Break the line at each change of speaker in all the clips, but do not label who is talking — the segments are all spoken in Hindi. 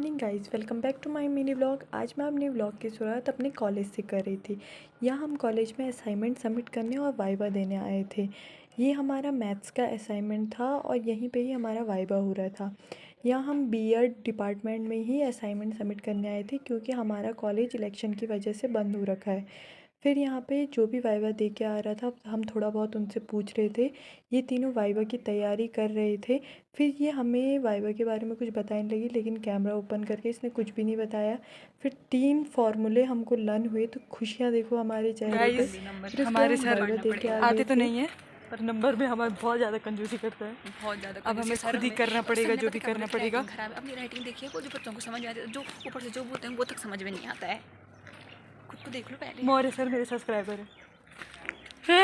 Morning guys, welcome back to my mini vlog. आज मैं अपने व्लॉग की शुरुआत अपने कॉलेज से कर रही थी। यहाँ हम कॉलेज में असाइनमेंट सबमिट करने और वाइवा देने आए थे। ये हमारा मैथ्स का असाइनमेंट था और यहीं पे ही हमारा वाइवा हो रहा था। यहाँ हम बीएड डिपार्टमेंट में ही असाइनमेंट सबमिट करने आए थे क्योंकि हमारा कॉलेज इलेक्शन की वजह से बंद हो रखा है। फिर यहाँ पे जो भी वाइवा दे के आ रहा था हम थोड़ा बहुत उनसे पूछ रहे थे। ये तीनों वाइवा की तैयारी कर रहे थे। फिर ये हमें वाइवा के बारे में कुछ बताने लगी, लेकिन कैमरा ओपन करके इसने कुछ भी नहीं बताया। फिर 3 फॉर्मूले हमको लर्न हुए तो खुशियाँ देखो हमारे चेहरे पे। फिर उसके
हमारे
हम
सर
वाइवा दे के आ
आते
गए
तो
थे।
नहीं है पर नंबर में हमारे बहुत ज़्यादा कंजूसी करता है।
बहुत ज़्यादा
अब हमें खुद ही करना पड़ेगा जो भी करना पड़ेगा।
खराब है। अपनी राइटिंग देखिए, वो जो बच्चों को समझ में आती है, जो ऊपर से जो बोलते हैं वो तक समझ में नहीं आता है। खुद को देख लो पहले।
मौर्य सर मेरे सब्सक्राइबर है।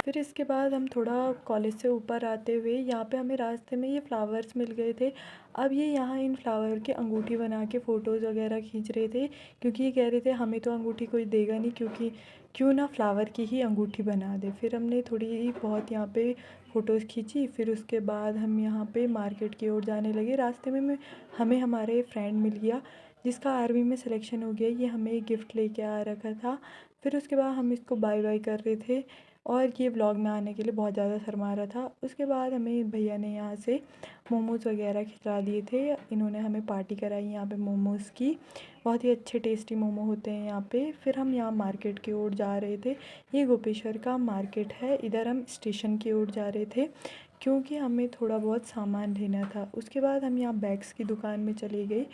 फिर इसके बाद हम थोड़ा कॉलेज से ऊपर आते हुए यहाँ पे हमें रास्ते में ये फ्लावर्स मिल गए थे। अब ये यहाँ इन फ्लावर के अंगूठी बना के फ़ोटोज़ वगैरह खींच रहे थे क्योंकि ये कह रहे थे हमें तो अंगूठी कोई देगा नहीं, क्योंकि क्यों ना फ्लावर की ही अंगूठी बना दे। फिर हमने थोड़ी बहुत यहाँ पे फ़ोटोज़ खींची। फिर उसके बाद हम यहाँ पे मार्केट की ओर जाने लगे। रास्ते में हमें हमारे फ्रेंड मिल गया जिसका आर्मी में सिलेक्शन हो गया। ये हमें गिफ्ट लेके आ रखा था। फिर उसके बाद हम इसको बाय बाय कर रहे थे और ये व्लॉग में आने के लिए बहुत ज़्यादा शर्मा रहा था। उसके बाद हमें भैया ने यहाँ से मोमोज़ वगैरह खिला दिए थे। इन्होंने हमें पार्टी कराई यहाँ पे मोमोज़ की। बहुत ही अच्छे टेस्टी मोमो होते हैं यहाँ पे। फिर हम यहाँ मार्केट की ओर जा रहे थे। ये गोपेश्वर का मार्केट है। इधर हम स्टेशन की ओर जा रहे थे क्योंकि हमें थोड़ा बहुत सामान लेना था। उसके बाद हम यहाँ बैग्स की दुकान में चले गए।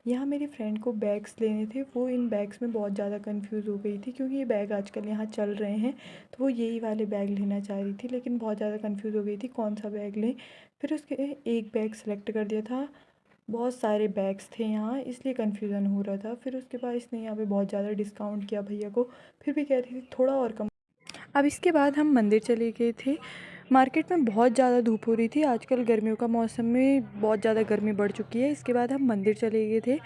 यहाँ मेरी फ्रेंड को बैग्स लेने थे। वो इन बैग्स में बहुत ज़्यादा कंफ्यूज हो गई थी क्योंकि ये बैग आजकल यहाँ चल रहे हैं, तो वो यही वाले बैग लेना चाह रही थी, लेकिन बहुत ज़्यादा कंफ्यूज हो गई थी कौन सा बैग लें। फिर उसके एक बैग सेलेक्ट कर दिया था। बहुत सारे बैग्स थे यहाँ, इसलिए कन्फ्यूज़न हो रहा था। फिर उसके बाद इसने यहाँ पे बहुत ज़्यादा डिस्काउंट किया भैया को। फिर भी कह रही थी थोड़ा और कम। अब इसके बाद हम मंदिर चले गए थे। मार्केट में बहुत ज़्यादा धूप हो रही थी। आजकल गर्मियों का मौसम में बहुत ज़्यादा गर्मी बढ़ चुकी है। इसके बाद हम मंदिर चले गए थे।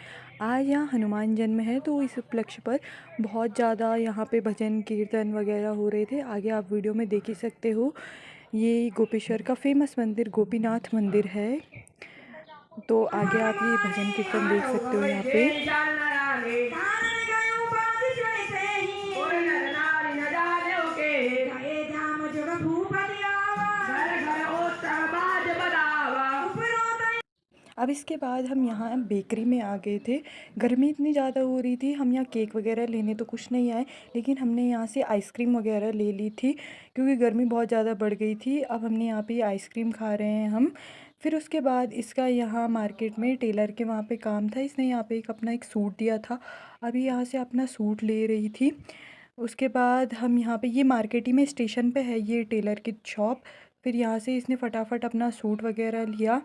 आज यहाँ हनुमान जन्म है, तो इस उपलक्ष्य पर बहुत ज़्यादा यहाँ पे भजन कीर्तन वगैरह हो रहे थे। आगे आप वीडियो में देख ही सकते हो। ये गोपेश्वर का फेमस मंदिर गोपीनाथ मंदिर है। तो आगे आप ये भजन कीर्तन देख सकते हो यहाँ पे। अब इसके बाद हम यहाँ बेकरी में आ गए थे। गर्मी इतनी ज़्यादा हो रही थी, हम यहाँ केक वगैरह लेने तो कुछ नहीं आए, लेकिन हमने यहाँ से आइसक्रीम वगैरह ले ली थी क्योंकि गर्मी बहुत ज़्यादा बढ़ गई थी। अब हमने यहाँ पे आइसक्रीम खा रहे हैं हम। फिर उसके बाद इसका यहाँ मार्केट में टेलर के वहाँ पे काम था। इसने यहाँ पे अपना एक सूट दिया था। अभी यहाँ से अपना सूट ले रही थी। उसके बाद हम यहाँ पे, ये मार्केट ही में स्टेशन पे है ये टेलर की शॉप। फिर यहाँ से इसने फटाफट अपना सूट वगैरह लिया।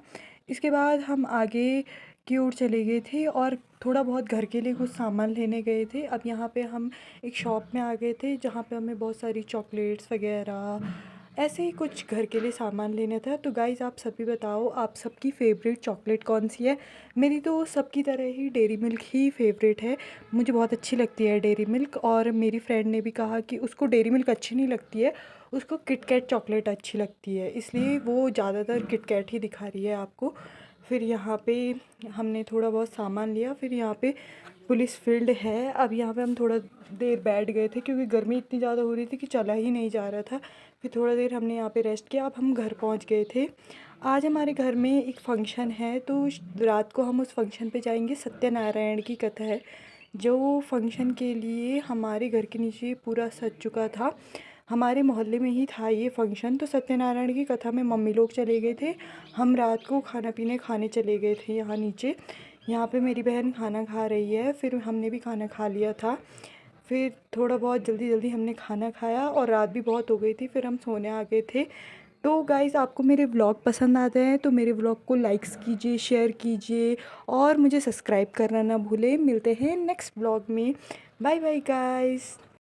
इसके बाद हम आगे की ओर चले गए थे और थोड़ा बहुत घर के लिए कुछ सामान लेने गए थे। अब यहाँ पे हम एक शॉप में आ गए थे जहाँ पे हमें बहुत सारी चॉकलेट्स वगैरह ऐसे ही कुछ घर के लिए सामान लेना था। तो गाइज़ आप सभी बताओ आप सबकी फ़ेवरेट चॉकलेट कौन सी है। मेरी तो सबकी तरह ही डेयरी मिल्क ही फ़ेवरेट है। मुझे बहुत अच्छी लगती है डेयरी मिल्क, और मेरी फ्रेंड ने भी कहा कि उसको डेयरी मिल्क अच्छी नहीं लगती है, उसको किटकैट चॉकलेट अच्छी लगती है, इसलिए वो ज़्यादातर किटकैट ही दिखा रही है आपको। फिर यहाँ पे हमने थोड़ा बहुत सामान लिया। फिर यहाँ पे पुलिस फील्ड है। अब यहाँ पे हम थोड़ा देर बैठ गए थे क्योंकि गर्मी इतनी ज़्यादा हो रही थी कि चला ही नहीं जा रहा था। फिर थोड़ा देर हमने यहाँ पे रेस्ट किया। अब हम घर पहुँच गए थे। आज हमारे घर में एक फ़ंक्शन है, तो रात को हम उस फंक्शन पे जाएंगे। सत्यनारायण की कथा है। जो फंक्शन के लिए हमारे घर के नीचे पूरा सज चुका था, हमारे मोहल्ले में ही था ये फंक्शन। तो सत्यनारायण की कथा में मम्मी लोग चले गए थे। हम रात को खाना पीने खाने चले गए थे यहाँ नीचे। यहाँ पे मेरी बहन खाना खा रही है। फिर हमने भी खाना खा लिया था। फिर थोड़ा बहुत जल्दी जल्दी हमने खाना खाया और रात भी बहुत हो गई थी। फिर हम सोने आ गए थे। तो गाइज़ आपको मेरे व्लॉग पसंद आते हैं तो मेरे व्लॉग को लाइक्स कीजिए, शेयर कीजिए और मुझे सब्सक्राइब करना ना भूलें। मिलते हैं नेक्स्ट व्लॉग में। Bye bye guys.